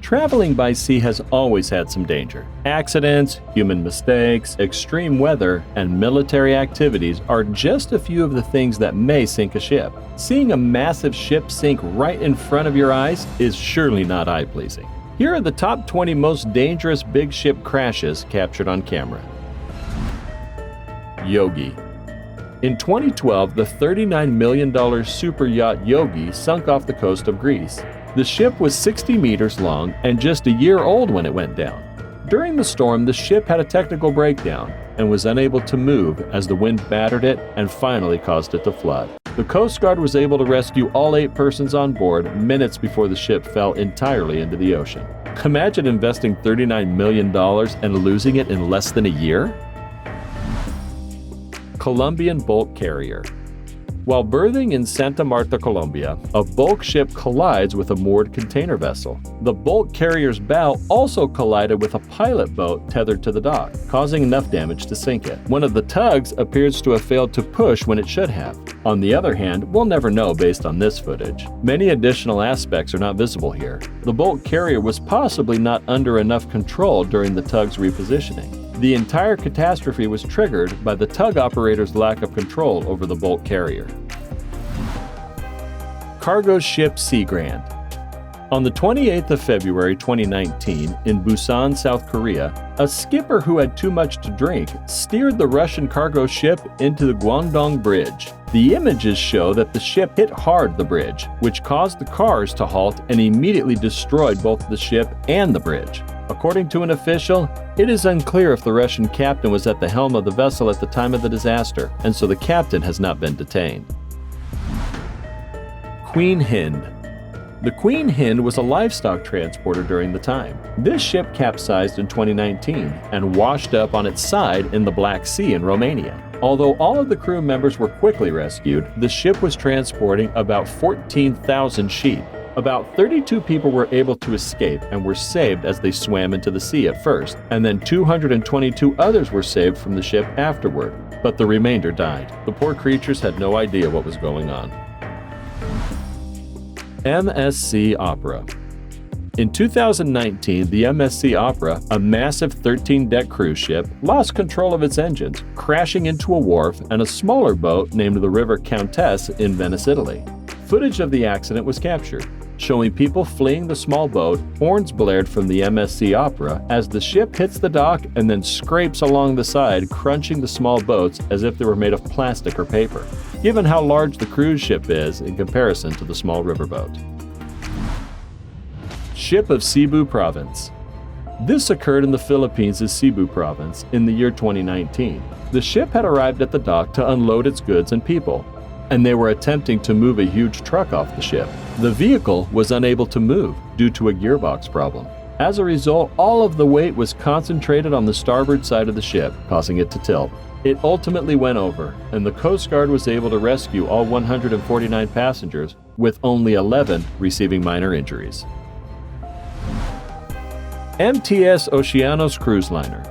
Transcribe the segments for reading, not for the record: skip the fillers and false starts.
Traveling by sea has always had some danger. Accidents, human mistakes, extreme weather, and military activities are just a few of the things that may sink a ship. Seeing a massive ship sink right in front of your eyes is surely not eye-pleasing. Here are the top 20 most dangerous big ship crashes captured on camera. Yogi. In 2012, the $39 million super yacht Yogi sunk off the coast of Greece. The ship was 60 meters long and just a year old when it went down. During the storm, the ship had a technical breakdown and was unable to move as the wind battered it and finally caused it to flood. The Coast Guard was able to rescue all 8 persons on board minutes before the ship fell entirely into the ocean. Imagine investing $39 million and losing it in less than a year? Colombian bulk carrier. While berthing in Santa Marta, Colombia, a bulk ship collides with a moored container vessel. The bulk carrier's bow also collided with a pilot boat tethered to the dock, causing enough damage to sink it. One of the tugs appears to have failed to push when it should have. On the other hand, we'll never know based on this footage. Many additional aspects are not visible here. The bulk carrier was possibly not under enough control during the tug's repositioning. The entire catastrophe was triggered by the tug operator's lack of control over the bulk carrier. Cargo ship Sea Grand. On the 28th of February 2019, in Busan, South Korea, a skipper who had too much to drink steered the Russian cargo ship into the Guangdong Bridge. The images show that the ship hit hard the bridge, which caused the cars to halt and immediately destroyed both the ship and the bridge. According to an official, it is unclear if the Russian captain was at the helm of the vessel at the time of the disaster, and so the captain has not been detained. Queen Hind. The Queen Hind was a livestock transporter during the time. This ship capsized in 2019 and washed up on its side in the Black Sea in Romania. Although all of the crew members were quickly rescued, the ship was transporting about 14,000 sheep. About 32 people were able to escape and were saved as they swam into the sea at first, and then 222 others were saved from the ship afterward, but the remainder died. The poor creatures had no idea what was going on. MSC Opera. In 2019, the MSC Opera, a massive 13-deck cruise ship, lost control of its engines, crashing into a wharf and a smaller boat named the River Countess in Venice, Italy. Footage of the accident was captured, showing people fleeing the small boat. Horns blared from the MSC Opera as the ship hits the dock and then scrapes along the side, crunching the small boats as if they were made of plastic or paper, given how large the cruise ship is in comparison to the small riverboat. Ship of Cebu Province. This occurred in the Philippines' Cebu Province in the year 2019. The ship had arrived at the dock to unload its goods and people, and they were attempting to move a huge truck off the ship. The vehicle was unable to move due to a gearbox problem. As a result, all of the weight was concentrated on the starboard side of the ship, causing it to tilt. It ultimately went over, and the Coast Guard was able to rescue all 149 passengers, with only 11 receiving minor injuries. MTS Oceano's cruise liner.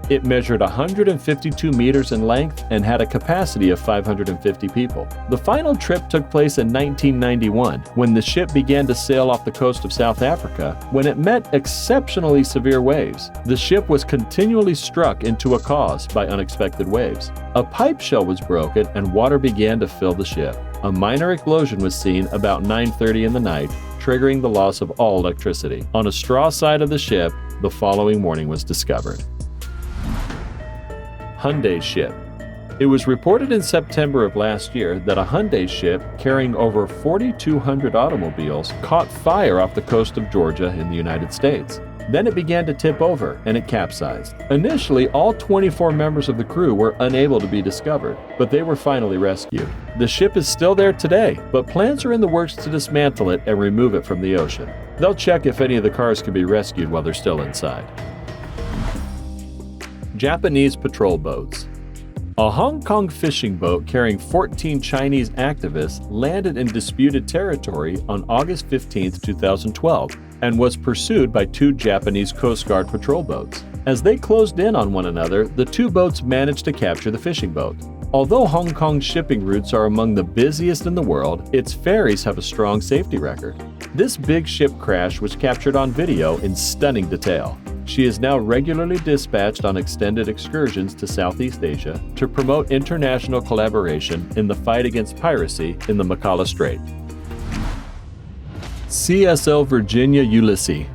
It measured 152 meters in length and had a capacity of 550 people. The final trip took place in 1991 when the ship began to sail off the coast of South Africa when it met exceptionally severe waves. The ship was continually struck into a cause by unexpected waves. A pipe shell was broken and water began to fill the ship. A minor explosion was seen about 9:30 in the night, triggering the loss of all electricity. On a straw side of the ship, the following morning was discovered. Hyundai Ship. It was reported in September of last year that a Hyundai ship carrying over 4,200 automobiles caught fire off the coast of Georgia in the United States. Then it began to tip over and it capsized. Initially, all 24 members of the crew were unable to be discovered, but they were finally rescued. The ship is still there today, but plans are in the works to dismantle it and remove it from the ocean. They'll check if any of the cars can be rescued while they're still inside. Japanese patrol boats. A Hong Kong fishing boat carrying 14 Chinese activists landed in disputed territory on August 15, 2012, and was pursued by 2 Japanese Coast Guard patrol boats. As they closed in on one another, the 2 boats managed to capture the fishing boat. Although Hong Kong's shipping routes are among the busiest in the world, its ferries have a strong safety record. This big ship crash was captured on video in stunning detail. She is now regularly dispatched on extended excursions to Southeast Asia to promote international collaboration in the fight against piracy in the Macala Strait. CLS Virginia Ulysses.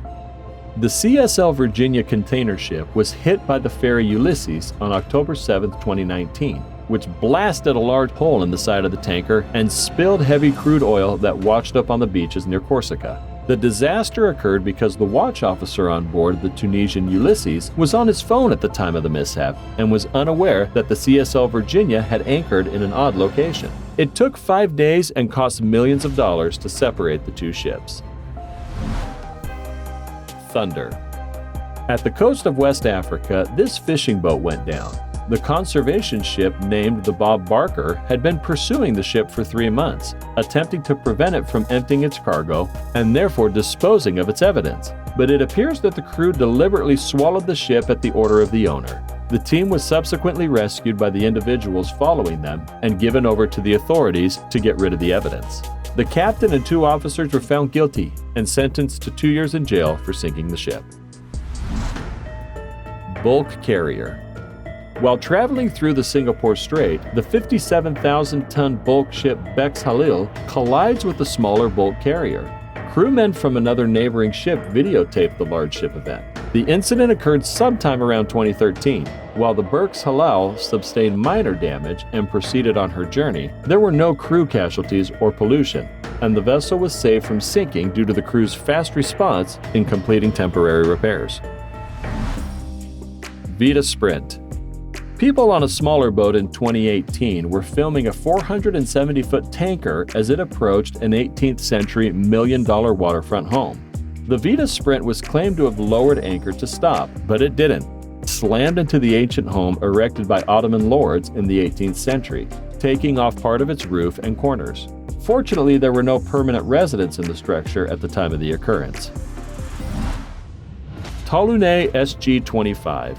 The CLS Virginia container ship was hit by the ferry Ulysses on October 7, 2019, which blasted a large hole in the side of the tanker and spilled heavy crude oil that washed up on the beaches near Corsica. The disaster occurred because the watch officer on board the Tunisian Ulysses was on his phone at the time of the mishap and was unaware that the CLS Virginia had anchored in an odd location. It took 5 days and cost millions of dollars to separate the two ships. Thunder. At the coast of West Africa, this fishing boat went down. The conservation ship named the Bob Barker had been pursuing the ship for 3 months, attempting to prevent it from emptying its cargo and therefore disposing of its evidence. But it appears that the crew deliberately swallowed the ship at the order of the owner. The team was subsequently rescued by the individuals following them and given over to the authorities to get rid of the evidence. The captain and 2 officers were found guilty and sentenced to 2 years in jail for sinking the ship. Bulk carrier. While traveling through the Singapore Strait, the 57,000-ton bulk ship Bex Halil collides with a smaller bulk carrier. Crewmen from another neighboring ship videotaped the large ship event. The incident occurred sometime around 2013. While the Bex Halil sustained minor damage and proceeded on her journey, there were no crew casualties or pollution, and the vessel was saved from sinking due to the crew's fast response in completing temporary repairs. Vita Sprint. People on a smaller boat in 2018 were filming a 470-foot tanker as it approached an 18th century million-dollar waterfront home. The Vita Sprint was claimed to have lowered anchor to stop, but it didn't. It slammed into the ancient home erected by Ottoman lords in the 18th century, taking off part of its roof and corners. Fortunately, there were no permanent residents in the structure at the time of the occurrence. Tallinn SG-25.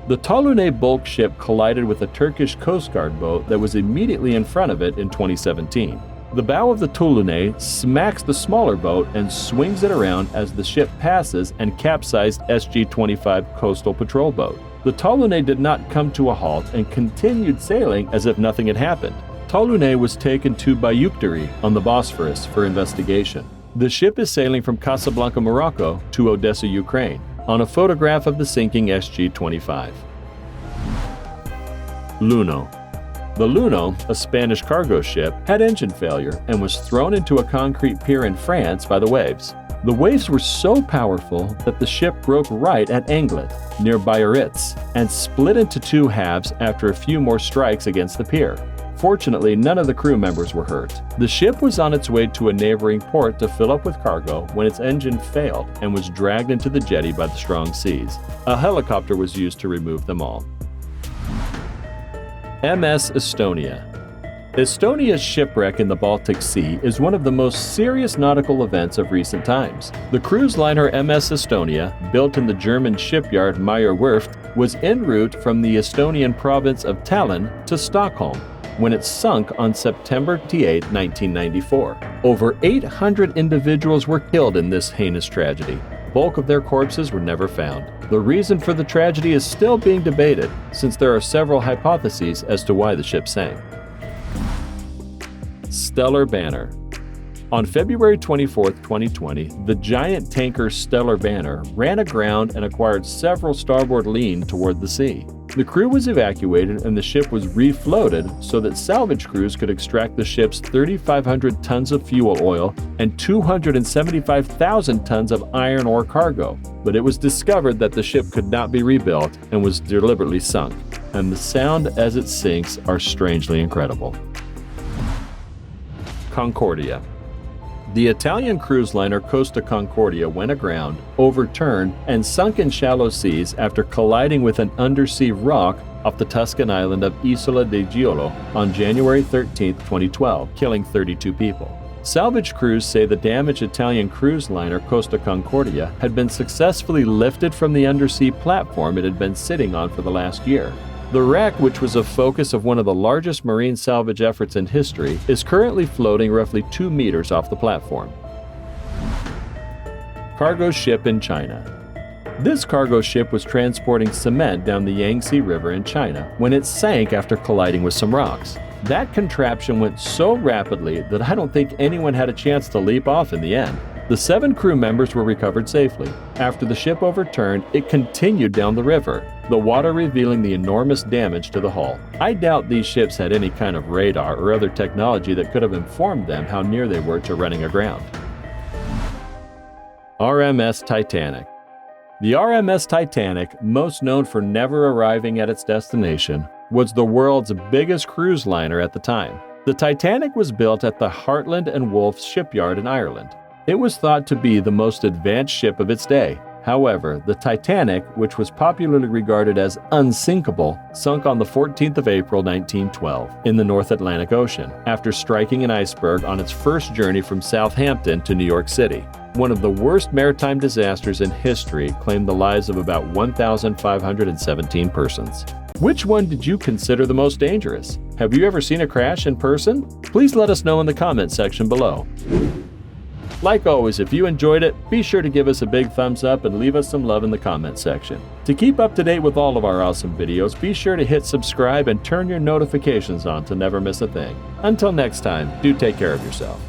The Tallinn bulk ship collided with a Turkish Coast Guard boat that was immediately in front of it in 2017. The bow of the Tallinn smacks the smaller boat and swings it around as the ship passes and capsized SG-25 coastal patrol boat. The Tallinn did not come to a halt and continued sailing as if nothing had happened. Tallinn was taken to Bayuktari on the Bosphorus for investigation. The ship is sailing from Casablanca, Morocco to Odessa, Ukraine, on a photograph of the sinking SG-25. Luno. The Luno, a Spanish cargo ship, had engine failure and was thrown into a concrete pier in France by the waves. The waves were so powerful that the ship broke right at Anglet, near Biarritz, and split into 2 halves after a few more strikes against the pier. Fortunately, none of the crew members were hurt. The ship was on its way to a neighboring port to fill up with cargo when its engine failed and was dragged into the jetty by the strong seas. A helicopter was used to remove them all. MS Estonia. Estonia's shipwreck in the Baltic Sea is one of the most serious nautical events of recent times. The cruise liner MS Estonia, built in the German shipyard Meyer Werft, was en route from the Estonian province of Tallinn to Stockholm when it sunk on September 8, 1994. Over 800 individuals were killed in this heinous tragedy. Bulk of their corpses were never found. The reason for the tragedy is still being debated, since there are several hypotheses as to why the ship sank. Stellar Banner. On February 24, 2020, the giant tanker Stellar Banner ran aground and acquired several starboard lean toward the sea. The crew was evacuated and the ship was refloated so that salvage crews could extract the ship's 3,500 tons of fuel oil and 275,000 tons of iron ore cargo. But it was discovered that the ship could not be rebuilt and was deliberately sunk, and the sound as it sinks are strangely incredible. Concordia. The Italian cruise liner Costa Concordia went aground, overturned, and sunk in shallow seas after colliding with an undersea rock off the Tuscan island of Isola de Giolo on January 13, 2012, killing 32 people. Salvage crews say the damaged Italian cruise liner Costa Concordia had been successfully lifted from the undersea platform it had been sitting on for the last year. The wreck, which was a focus of one of the largest marine salvage efforts in history, is currently floating roughly 2 meters off the platform. cargo ship in China. This cargo ship was transporting cement down the Yangtze River in China when it sank after colliding with some rocks. That contraption went so rapidly that I don't think anyone had a chance to leap off in the end. The 7 crew members were recovered safely. After the ship overturned, it continued down the river, the water revealing the enormous damage to the hull. I doubt these ships had any kind of radar or other technology that could have informed them how near they were to running aground. RMS Titanic. The RMS Titanic, most known for never arriving at its destination, was the world's biggest cruise liner at the time. The Titanic was built at the Hartland and Wolff shipyard in Ireland. It was thought to be the most advanced ship of its day. However, the Titanic, which was popularly regarded as unsinkable, sunk on the 14th of April 1912 in the North Atlantic Ocean after striking an iceberg on its first journey from Southampton to New York City. One of the worst maritime disasters in history claimed the lives of about 1,517 persons. Which one did you consider the most dangerous? Have you ever seen a crash in person? Please let us know in the comment section below. Like always, if you enjoyed it, be sure to give us a big thumbs up and leave us some love in the comment section. To keep up to date with all of our awesome videos, be sure to hit subscribe and turn your notifications on to never miss a thing. Until next time, do take care of yourself.